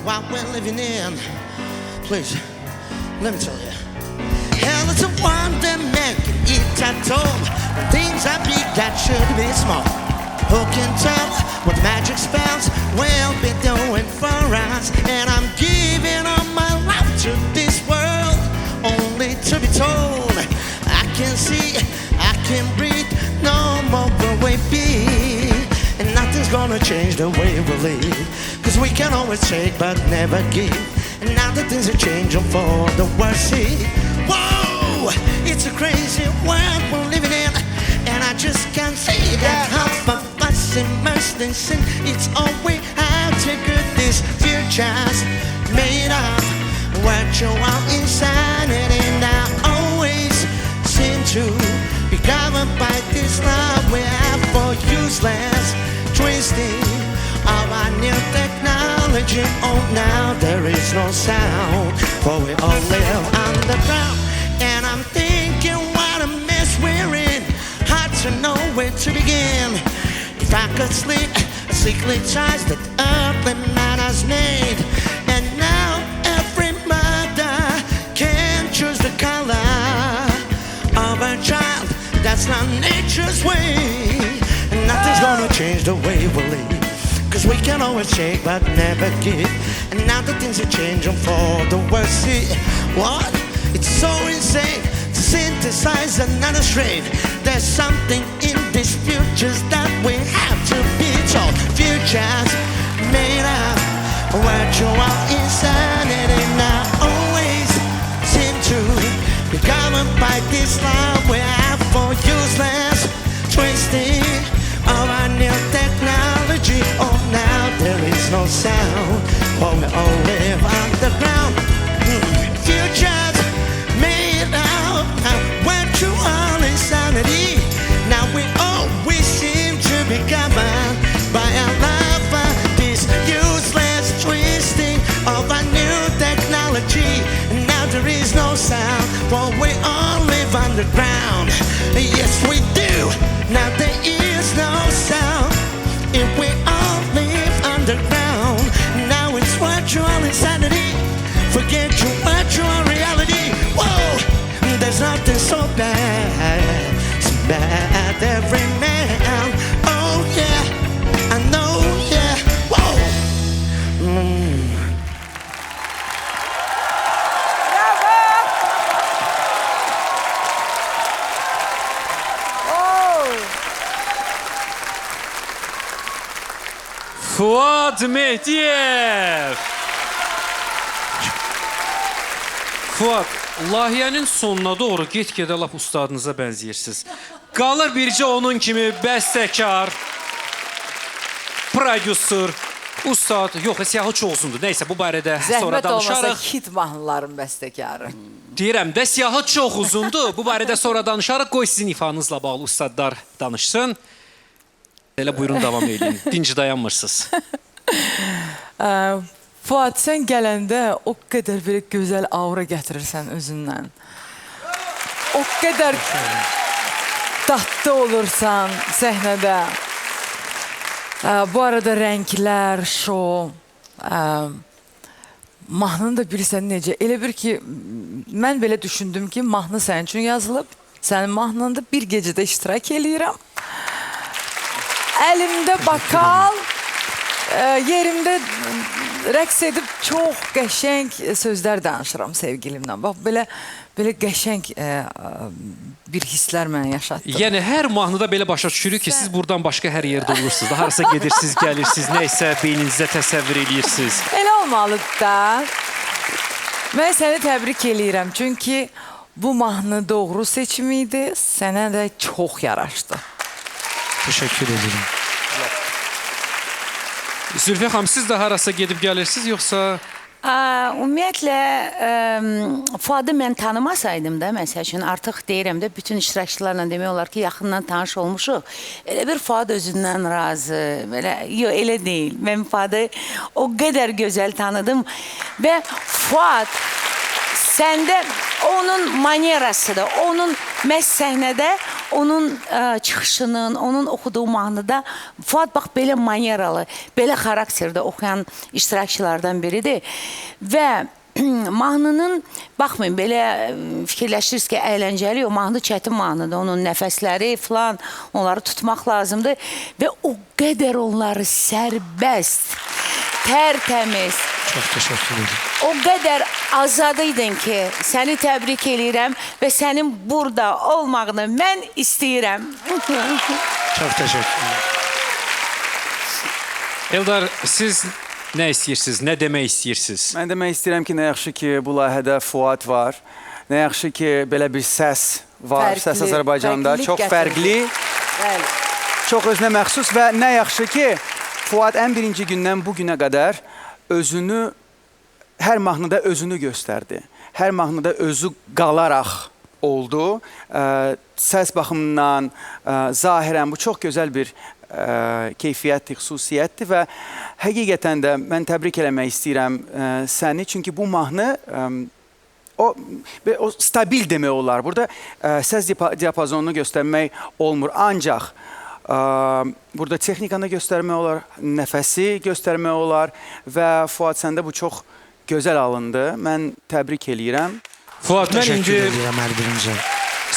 What we're living in, please, let me tell you. Hell, it's a wonder man can eat at home. When things are big that should be small. Who can tell what magic spells will be doing for us? And I'm giving all my life to this world, only to be told I can see, I can breathe, no more will we be. And nothing's gonna change the way we live, 'cause we can always take but never give. And now that things are changing for the worse, see. Whoa, it's a crazy world we're living in, and I just can't see that half of us immersed in sin. It's all we have to get this future's made of virtual insanity. Now always seem to be covered by this love we have for useless twisting of our new technology. Oh, now there is no sound, for we all live underground. And I'm thinking what a mess we're in, hard to know where to begin. If I could sleep, a sickly choice that earthly man has made. And now every mother can choose the color of her child. That's not nature's way. And nothing's gonna change the way we live, 'cause we can always take but never give. And now that things are changing for the worse, see. What? It's so insane to synthesize another strain. There's something in these futures that we have to be told. Futures made of virtual insanity. Now always seem to be covered by this love we have for useless twisting of our new technology. Oh, now there is no sound, for we all live underground. Futures made out of virtual insanity. Now we always seem to be covered by our love for this useless twisting of our new technology. Now there is no sound, for we all live underground. Yes, we do. Now there is no sound if we all live underground. Now it's virtual insanity. Forget your virtual reality. Whoa, there's nothing so bad, so bad every man. Oh yeah, I know, yeah. Whoa. Fuad Mehdiyev. Fuad, layihənin sonuna doğru get-gedə lap ustadınıza bənziyirsiniz. Qalır bircə onun kimi bəstəkar, prodüser, ustad. Yox, siyahı çox uzundur. Neysə, bu barədə sonra danışarıq. Zəhmət olmasa hit mahnıların bəstəkarı. Deyirəm də, siyahı çox uzundur. Bu barədə sonra danışarıq. Qoy sizin ifanızla bağlı ustadlar danışsın. Elə buyurun, davam edin. Dinci dayanmırsınız. Fuad, sən gələndə o qədər belə gözəl aura gətirirsən özündən. O qədər dadlı olursan səhnədə. Bu arada rənglər, şou, mahnını da bilirsən necə. Elə bir ki, mən belə düşündüm ki, mahnı sənin üçün yazılıb. Sənin mahnında bir gecədə iştirak eləyirəm. Əlimdə bakal, yerimdə rəqs edib çox qəşəng sözlər danışıram sevgilimlə. Bax, belə qəşəng bir hisslər mənə yaşatdı. Yəni, hər mahnıda belə başa düşürük ki, siz buradan başqa hər yerdə olursunuz. Harasa gedirsiniz, gəlirsiniz, nəysə beyninizə təsəvvür edirsiniz. Elə olmalıdır da. Mən səni təbrik eləyirəm. Çünki bu mahnı doğru seçim idi. Sənə də çox yaraşdı. Teşekkür ederim. Zülfiyə xanım, siz də harasa gedib gəlirsiniz, yoxsa? Ümumiyyətlə, Fuadı mən tanımasaydım da, məsəl üçün, artıq deyirəm də, bütün iştirakçılarla demək olar ki, yaxından tanış olmuşuq. Elə bir Fuad özündən razı, yox, elə deyil. Mən Fuadı o qədər gözəl tanıdım və Fuad səndə onun manerası da, onun məhz səhnədə onun çıxışının, onun oxuduğu mahnıda Fuad bax belə manyeralı, belə xarakterdə oxuyan iştirakçılardan biridir və mahnının, baxmayın, belə fikirləşiriz ki, əyləncəli, o mahnı çətin mahnıdır, onun nəfəsləri falan, onları tutmaq lazımdır və o qədər onları sərbəst, tərtəmiz, Çox təşəkkür edirəm. o qədər azad idin ki, səni təbrik eləyirəm və sənin burada olmağını mən istəyirəm. Çox təşəkkür edirəm. Eldar, siz nə istəyirsiniz, nə demək istəyirsiniz? Mən demək istəyirəm ki, nə yaxşı ki, bu layihədə Fuad var. Nə yaxşı ki, belə bir səs var, Fərqli, səs Azərbaycanda. fərqlilik Çox gətirdi. fərqli, Bəli. çox özünə məxsus və nə yaxşı ki, Fuad ən birinci gündən bu günə qədər özünü, hər mahnıda özünü göstərdi. Hər mahnıda özü qalaraq oldu. Səs baxımından, zahirən bu çox gözəl bir keyfiyyətdir, xüsusiyyətdir və həqiqətən də mən təbrik eləmək istəyirəm səni. Çünki bu mahnı o stabil demək olar. Burada səs diapazonunu göstərmək olmur. Ancaq burada texnikanı göstərmək olar, nəfəsi göstərmək olar və Fuad səndə bu çox gözəl alındı. Mən təbrik eləyirəm. Fuad, mən Təşəkkür indi edirəm hər birinizə.